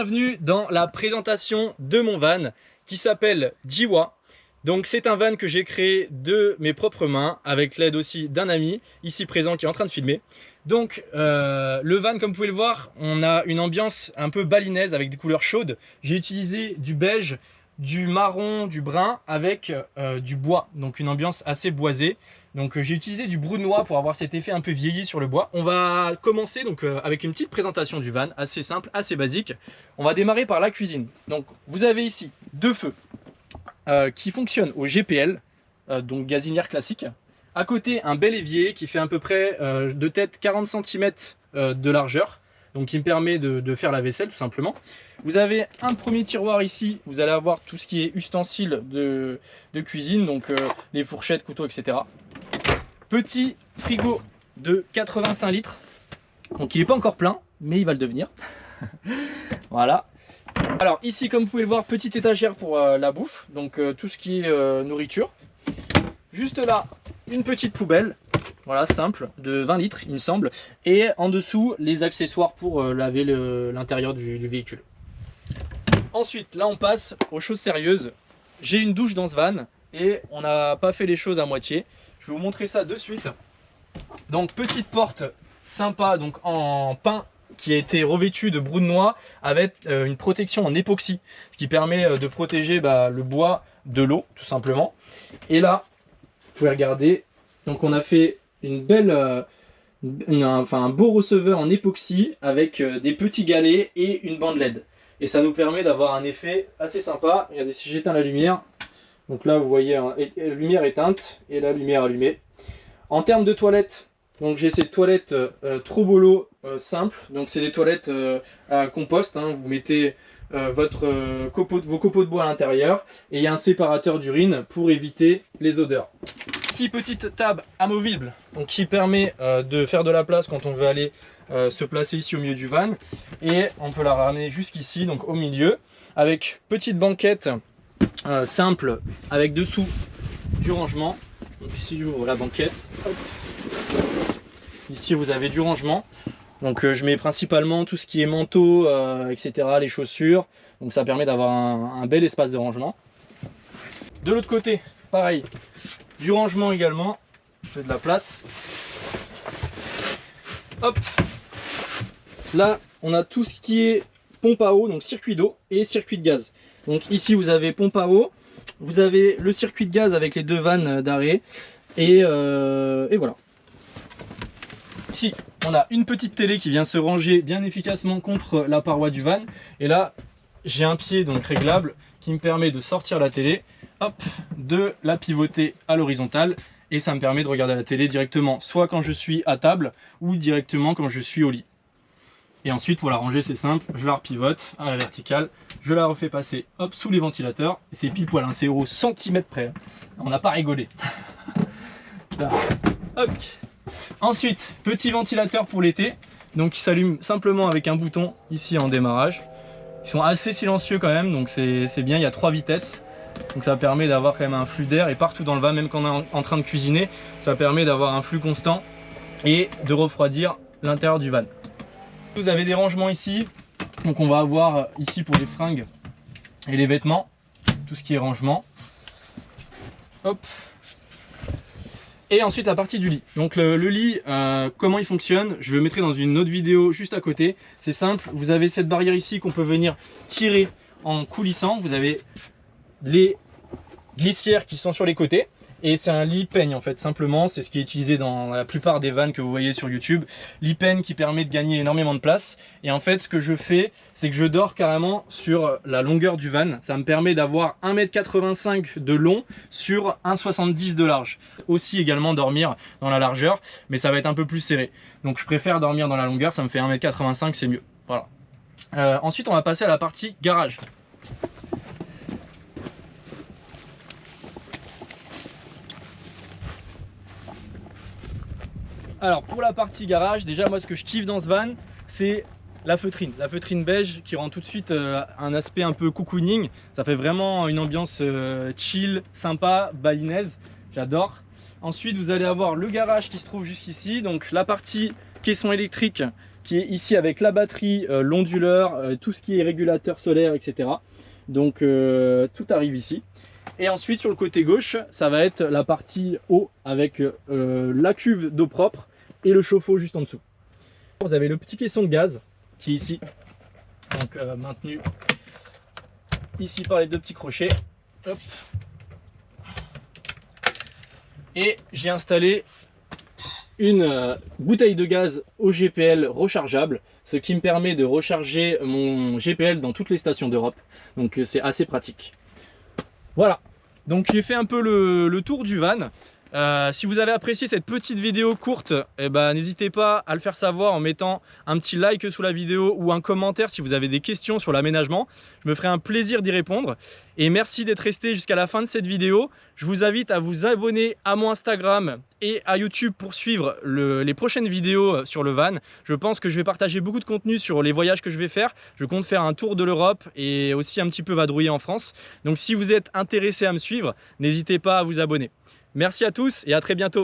bienvenue dans la présentation de mon van qui s'appelle Jiwa. Donc c'est un van que j'ai créé de mes propres mains avec l'aide aussi d'un ami ici présent qui est en train de filmer. Donc le van, comme vous pouvez le voir, on a une ambiance un peu balinaise avec des couleurs chaudes. J'ai utilisé du beige, du marron, du brun avec du bois, donc une ambiance assez boisée. Donc j'ai utilisé du brunois pour avoir cet effet un peu vieilli sur le bois. On va commencer donc avec une petite présentation du van, assez simple, assez basique. On va démarrer par la cuisine. Donc vous avez ici deux feux qui fonctionnent au GPL, donc gazinière classique. À côté, un bel évier qui fait à peu près de tête 40 cm de largeur, donc qui me permet de faire la vaisselle tout simplement. Vous avez un premier tiroir ici, vous allez avoir tout ce qui est ustensiles de cuisine, donc les fourchettes, couteaux, etc. Petit frigo de 85 litres, donc il n'est pas encore plein, mais il va le devenir. Voilà. Alors ici, comme vous pouvez le voir, petite étagère pour la bouffe, donc tout ce qui est nourriture. Juste là, une petite poubelle, voilà, simple, de 20 litres il me semble. Et en dessous, les accessoires pour laver l'intérieur du véhicule. Ensuite, là on passe aux choses sérieuses. J'ai une douche dans ce van et on n'a pas fait les choses à moitié. Je vais vous montrer ça de suite. Donc petite porte sympa, donc en pin, qui a été revêtue de brunois avec une protection en époxy, ce qui permet de protéger le bois de l'eau tout simplement. Et là, vous pouvez regarder, donc on a fait une belle, un beau receveur en époxy avec des petits galets et une bande LED. Et ça nous permet d'avoir un effet assez sympa. Regardez, si j'éteins la lumière, donc là vous voyez la lumière éteinte et la lumière allumée. En termes de toilettes, donc j'ai ces toilettes Trobolo simples, donc c'est des toilettes à compost, hein. Vous mettez vos copeaux de bois à l'intérieur et il y a un séparateur d'urine pour éviter les odeurs. Ici, petite table amovible, donc qui permet de faire de la place quand on veut aller se placer ici au milieu du van, et on peut la ramener jusqu'ici, donc au milieu, avec petite banquette simple avec dessous du rangement. Donc ici j'ouvre la banquette, hop. Ici vous avez du rangement, donc je mets principalement tout ce qui est manteau, etc., les chaussures, donc ça permet d'avoir un bel espace de rangement. De l'autre côté, pareil, du rangement également, j'ai de la place. Hop, là on a tout ce qui est pompe à eau, donc circuit d'eau et circuit de gaz. Donc ici vous avez pompe à eau, vous avez le circuit de gaz avec les deux vannes d'arrêt et voilà. Ici on a une petite télé qui vient se ranger bien efficacement contre la paroi du van, et là j'ai un pied donc réglable qui me permet de sortir la télé, hop, de la pivoter à l'horizontale, et ça me permet de regarder la télé directement, soit quand je suis à table ou directement quand je suis au lit. Et ensuite pour la ranger c'est simple, je la repivote à la verticale, je la refais passer hop sous les ventilateurs, et c'est pile poil, hein, c'est au centimètre près, on n'a pas rigolé. Là. Hop. Ensuite, petit ventilateur pour l'été, donc qui s'allume simplement avec un bouton ici en démarrage. Ils sont assez silencieux quand même, donc c'est bien, il y a 3 vitesses. Donc ça permet d'avoir quand même un flux d'air, et partout dans le van, même quand on est en train de cuisiner, ça permet d'avoir un flux constant et de refroidir l'intérieur du van. Vous avez des rangements ici, donc on va avoir ici pour les fringues et les vêtements, tout ce qui est rangement. Hop. Et ensuite la partie du lit. Donc le lit, comment il fonctionne, je le mettrai dans une autre vidéo juste à côté. C'est simple, vous avez cette barrière ici qu'on peut venir tirer en coulissant. Vous avez les glissières qui sont sur les côtés. Et c'est un lit peigne en fait, simplement, c'est ce qui est utilisé dans la plupart des vannes que vous voyez sur YouTube. Lit peigne qui permet de gagner énormément de place. Et en fait, ce que je fais, c'est que je dors carrément sur la longueur du van. Ça me permet d'avoir 1,85 m de long sur 1,70 m de large. Aussi également dormir dans la largeur, mais ça va être un peu plus serré. Donc je préfère dormir dans la longueur, ça me fait 1,85 m, c'est mieux. Voilà. Ensuite, on va passer à la partie garage. Alors pour la partie garage, déjà moi ce que je kiffe dans ce van, c'est la feutrine beige qui rend tout de suite un aspect un peu cocooning. Ça fait vraiment une ambiance chill, sympa, balinaise, j'adore. Ensuite vous allez avoir le garage qui se trouve jusqu'ici, donc la partie caisson électrique qui est ici avec la batterie, l'onduleur, tout ce qui est régulateur solaire, etc. Donc tout arrive ici. Et ensuite sur le côté gauche, ça va être la partie eau avec la cuve d'eau propre et le chauffe-eau juste en dessous. Vous avez le petit caisson de gaz qui est ici, donc maintenu ici par les deux petits crochets. Hop. Et j'ai installé une bouteille de gaz au GPL rechargeable, ce qui me permet de recharger mon GPL dans toutes les stations d'Europe. Donc c'est assez pratique. Voilà, donc j'ai fait un peu le tour du van. Si vous avez apprécié cette petite vidéo courte, eh ben, n'hésitez pas à le faire savoir en mettant un petit like sous la vidéo ou un commentaire si vous avez des questions sur l'aménagement. Je me ferai un plaisir d'y répondre. Et merci d'être resté jusqu'à la fin de cette vidéo. Je vous invite à vous abonner à mon Instagram et à YouTube pour suivre les prochaines vidéos sur le van. Je pense que je vais partager beaucoup de contenu sur les voyages que je vais faire. Je compte faire un tour de l'Europe et aussi un petit peu vadrouiller en France. Donc si vous êtes intéressé à me suivre, n'hésitez pas à vous abonner. Merci à tous et à très bientôt.